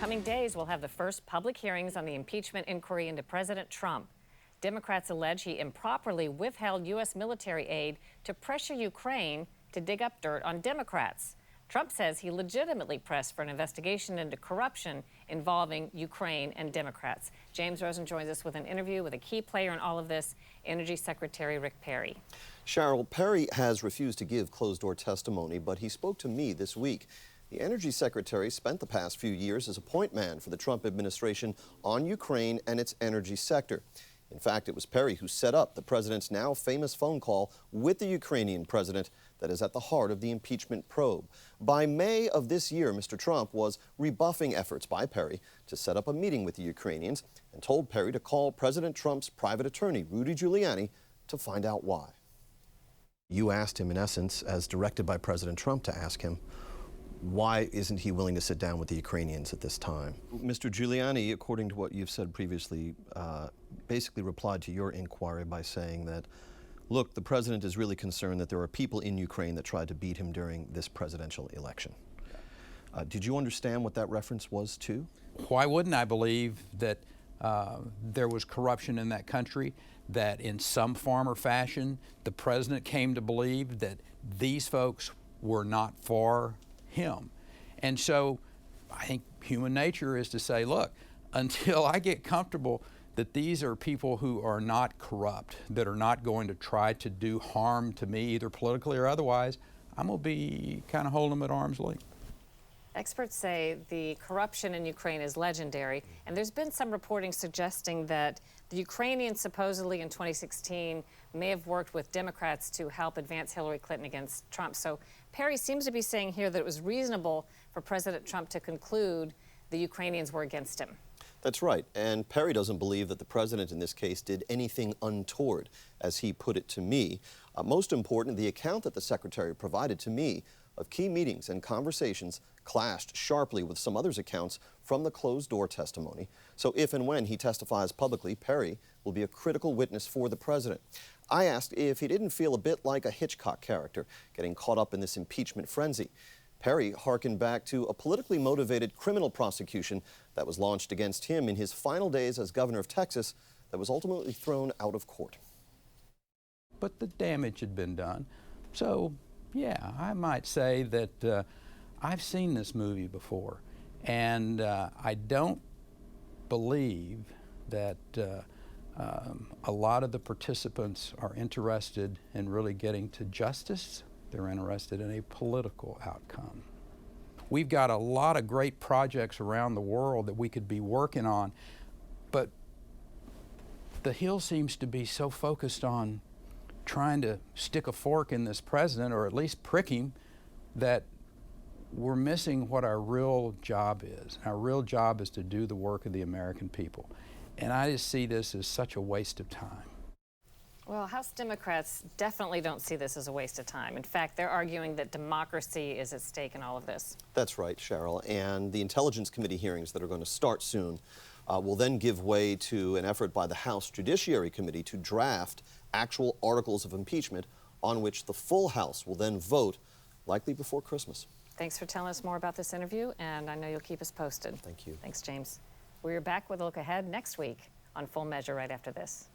coming days, we'll have the first public hearings on the impeachment inquiry into President Trump. Democrats allege he improperly withheld U.S. military aid to pressure Ukraine to dig up dirt on Democrats. Trump says he legitimately pressed for an investigation into corruption involving Ukraine and Democrats. James Rosen joins us with an interview with a key player in all of this, Energy Secretary Rick Perry. Sharyl, Perry has refused to give closed-door testimony, but he spoke to me this week. The Energy Secretary spent the past few years as a point man for the Trump administration on Ukraine and its energy sector. In fact, it was Perry who set up the president's now famous phone call with the Ukrainian president that is at the heart of the impeachment probe. By May of this year, Mr. Trump was rebuffing efforts by Perry to set up a meeting with the Ukrainians and told Perry to call President Trump's private attorney, Rudy Giuliani, to find out why. You asked him, in essence, as directed by President Trump to ask him, why isn't he willing to sit down with the Ukrainians at this time? Mr. Giuliani, according to what you've said previously, basically replied to your inquiry by saying that, look, the president is really concerned that there are people in Ukraine that tried to beat him during this presidential election. Did you understand what that reference was to? Why wouldn't I believe that there was corruption in that country, that in some form or fashion the president came to believe that these folks were not for him? And so I think human nature is to say, look, until I get comfortable that these are people who are not corrupt, that are not going to try to do harm to me, either politically or otherwise, I'm going to be kind of holding them at arm's length. Experts say the corruption in Ukraine is legendary, and there's been some reporting suggesting that the Ukrainians supposedly in 2016 may have worked with Democrats to help advance Hillary Clinton against Trump. So Perry seems to be saying here that it was reasonable for President Trump to conclude the Ukrainians were against him. That's right, and Perry doesn't believe that the president in this case did anything untoward, as he put it to me. Most important, the account that the secretary provided to me of key meetings and conversations clashed sharply with some others' accounts from the closed-door testimony. So if and when he testifies publicly, Perry will be a critical witness for the president. I asked if he didn't feel a bit like a Hitchcock character getting caught up in this impeachment frenzy. Perry hearkened back to a politically motivated criminal prosecution that was launched against him in his final days as governor of Texas that was ultimately thrown out of court. But the damage had been done. So, yeah, I might say that I've seen this movie before, and I don't believe that a lot of the participants are interested in really getting to justice. They're interested in a political outcome. We've got a lot of great projects around the world that we could be working on, but the Hill seems to be so focused on trying to stick a fork in this president, or at least prick him, that we're missing what our real job is. Our real job is to do the work of the American people. And I just see this as such a waste of time. Well, House Democrats definitely don't see this as a waste of time. In fact, they're arguing that democracy is at stake in all of this. That's right, Sharyl. And the Intelligence Committee hearings that are going to start soon will then give way to an effort by the House Judiciary Committee to draft actual articles of impeachment on which the full House will then vote, likely before Christmas. Thanks for telling us more about this interview, and I know you'll keep us posted. Thank you. Thanks, James. We're back with a look ahead next week on Full Measure right after this.